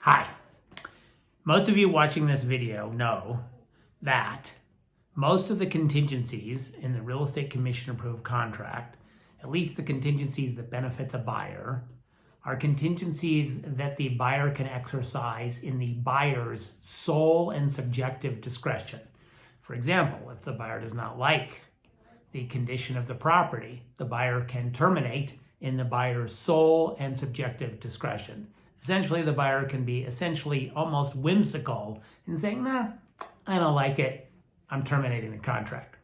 Hi. Most of you watching this video know that most of the contingencies in the real estate commission approved contract, at least the contingencies that benefit the buyer, are contingencies that the buyer can exercise in the buyer's sole and subjective discretion. For example, if the buyer does not like the condition of the property, the buyer can terminate in the buyer's sole and subjective discretion. Essentially, the buyer can be almost whimsical in saying, nah, I don't like it, I'm terminating the contract.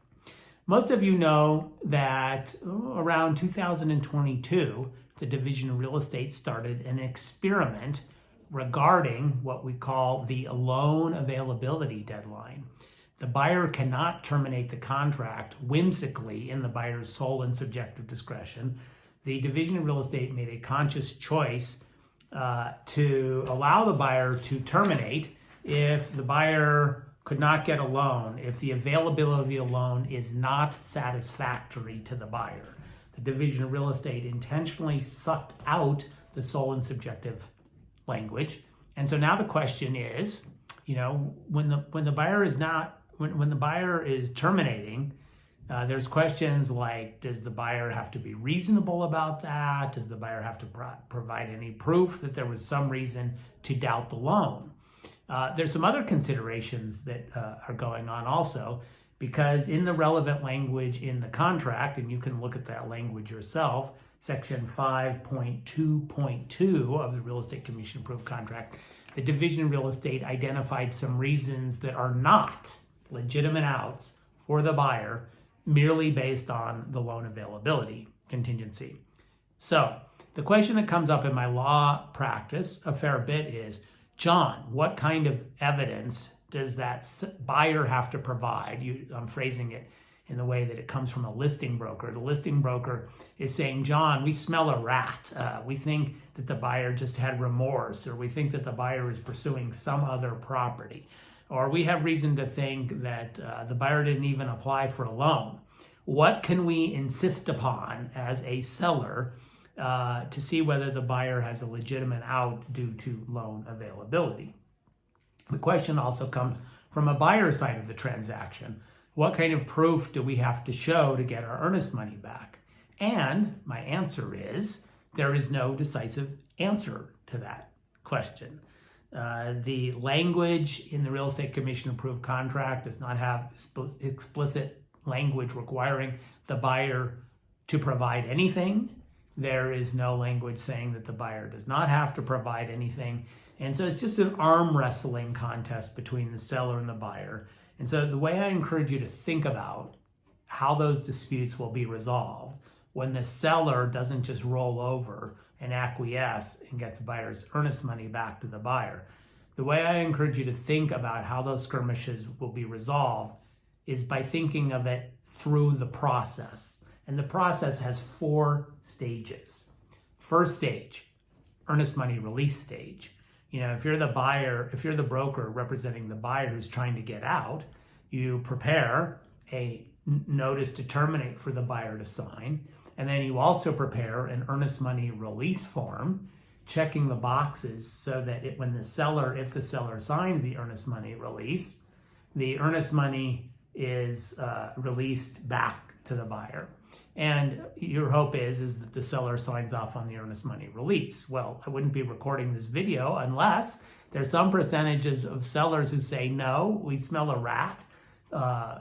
Most of you know that around 2022, the Division of Real Estate started an experiment regarding what we call the loan availability deadline. The buyer cannot terminate the contract whimsically in the buyer's sole and subjective discretion. The Division of Real Estate made a conscious choice to allow the buyer to terminate if the buyer could not get a loan, if the availability of a loan is not satisfactory to the buyer. The Division of Real Estate intentionally sucked out the sole and subjective language. And so now the question is, when the buyer is terminating, there's questions like, does the buyer have to be reasonable about that? Does the buyer have to provide any proof that there was some reason to doubt the loan? There's some other considerations that are going on also, because in the relevant language in the contract, and you can look at that language yourself, section 5.2.2 of the Real Estate Commission Approved Contract, the Division of Real Estate identified some reasons that are not legitimate outs for the buyer merely based on the loan availability contingency. So the question that comes up in my law practice a fair bit is, John, what kind of evidence does that buyer have to provide? I'm phrasing it in the way that it comes from a listing broker. The listing broker is saying, John, we smell a rat. We think that the buyer just had remorse, or we think that the buyer is pursuing some other property, or we have reason to think that the buyer didn't even apply for a loan. What can we insist upon as a seller to see whether the buyer has a legitimate out due to loan availability? The question also comes from a buyer side of the transaction. What kind of proof do we have to show to get our earnest money back? And my answer is, there is no decisive answer to that question. The language in the Real Estate Commission Approved Contract does not have explicit language requiring the buyer to provide anything. There is no language saying that the buyer does not have to provide anything. And so it's just an arm wrestling contest between the seller and the buyer. And so the way I encourage you to think about how those disputes will be resolved when the seller doesn't just roll over and acquiesce and get the buyer's earnest money back to the buyer. The way I encourage you to think about how those skirmishes will be resolved is by thinking of it through the process. And the process has 4 stages. First stage, earnest money release stage. If you're the buyer, if you're the broker representing the buyer who's trying to get out, you prepare a notice to terminate for the buyer to sign. And then you also prepare an earnest money release form, checking the boxes so that if the seller signs the earnest money release, the earnest money is released back to the buyer. And your hope is that the seller signs off on the earnest money release. Well, I wouldn't be recording this video unless there's some percentages of sellers who say, no, we smell a rat.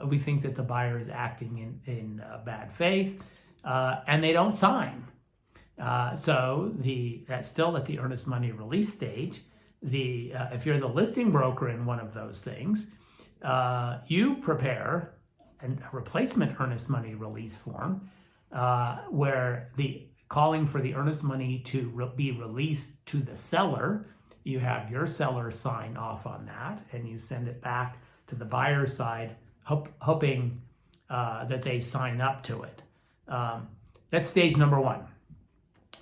We think that the buyer is acting in bad faith, and they don't sign. So that's still at the earnest money release stage. If you're the listing broker in one of those things, you prepare a replacement earnest money release form where the calling for the earnest money to be released to the seller. You have your seller sign off on that, and you send it back to the buyer's side, hoping that they sign up to it. That's stage number 1.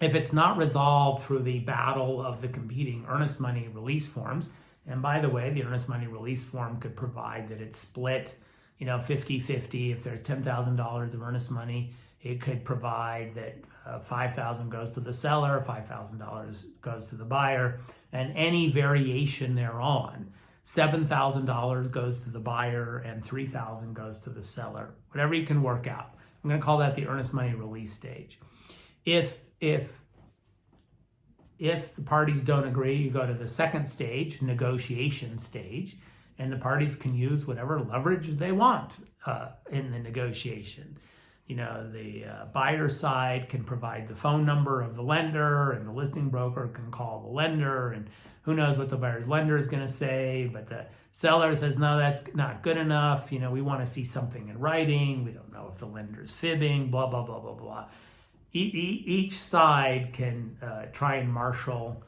If it's not resolved through the battle of the competing earnest money release forms, and by the way, the earnest money release form could provide that it's split 50-50. If there's $10,000 of earnest money, It could provide that $5,000 goes to the seller, $5,000 goes to the buyer, and any variation thereon. $7,000 goes to the buyer and $3,000 goes to the seller. Whatever you can work out. I'm going to call that the earnest money release stage. If the parties don't agree, you go to the second stage, negotiation stage, and the parties can use whatever leverage they want in the negotiation. You know, the buyer side can provide the phone number of the lender, and the listing broker can call the lender, and who knows what the buyer's lender is going to say, but the seller says, no, that's not good enough. You know, we want to see something in writing. We don't know if the lender's fibbing, blah, blah, blah, blah, blah. Each side can try and marshal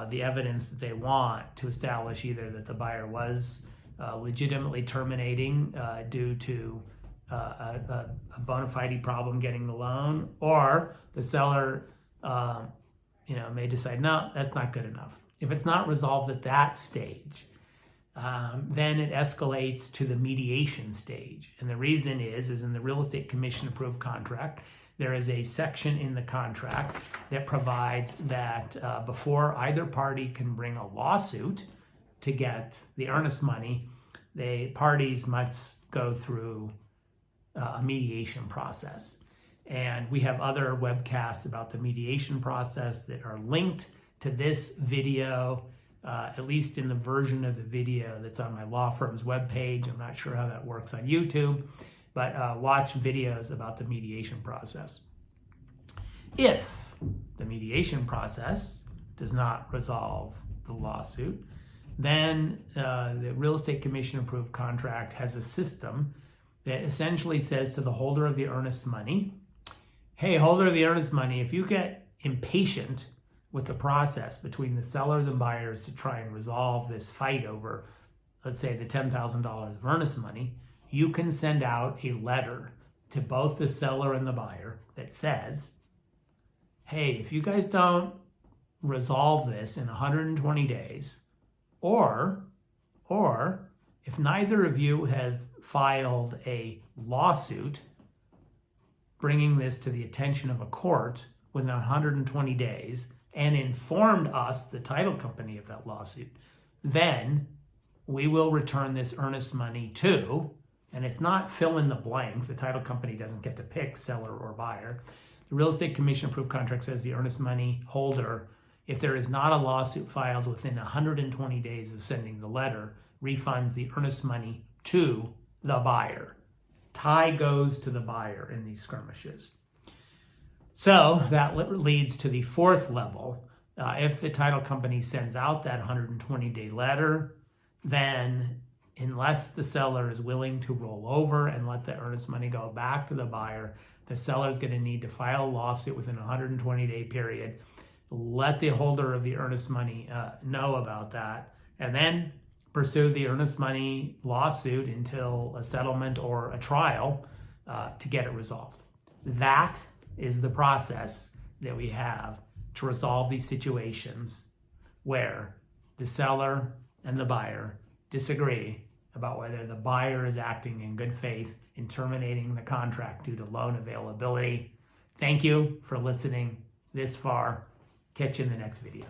the evidence that they want to establish either that the buyer was legitimately terminating due to a bona fide problem getting the loan, or the seller may decide, no, that's not good enough. If it's not resolved at that stage, then it escalates to the mediation stage. And the reason is in the real estate commission approved contract, there is a section in the contract that provides that before either party can bring a lawsuit to get the earnest money, the parties must go through a mediation process. And we have other webcasts about the mediation process that are linked to this video, at least in the version of the video that's on my law firm's webpage. I'm not sure how that works on YouTube, but watch videos about the mediation process. If the mediation process does not resolve the lawsuit, then the real estate commission approved contract has a system that essentially says to the holder of the earnest money, hey, holder of the earnest money, if you get impatient with the process between the sellers and buyers to try and resolve this fight over, let's say, the $10,000 of earnest money, you can send out a letter to both the seller and the buyer that says, hey, if you guys don't resolve this in 120 days, or if neither of you have filed a lawsuit bringing this to the attention of a court within 120 days and informed us, the title company, of that lawsuit, then we will return this earnest money to, and it's not fill in the blank, the title company doesn't get to pick seller or buyer. The real estate commission approved contract says the earnest money holder, if there is not a lawsuit filed within 120 days of sending the letter, refunds the earnest money to the buyer. Tie goes to the buyer in these skirmishes. So that leads to the fourth level. If the title company sends out that 120-day letter, then unless the seller is willing to roll over and let the earnest money go back to the buyer, the seller is going to need to file a lawsuit within a 120-day period, let the holder of the earnest money know about that, and then pursue the earnest money lawsuit until a settlement or a trial to get it resolved. That is the process that we have to resolve these situations where the seller and the buyer disagree about whether the buyer is acting in good faith in terminating the contract due to loan availability. Thank you for listening this far. Catch you in the next video.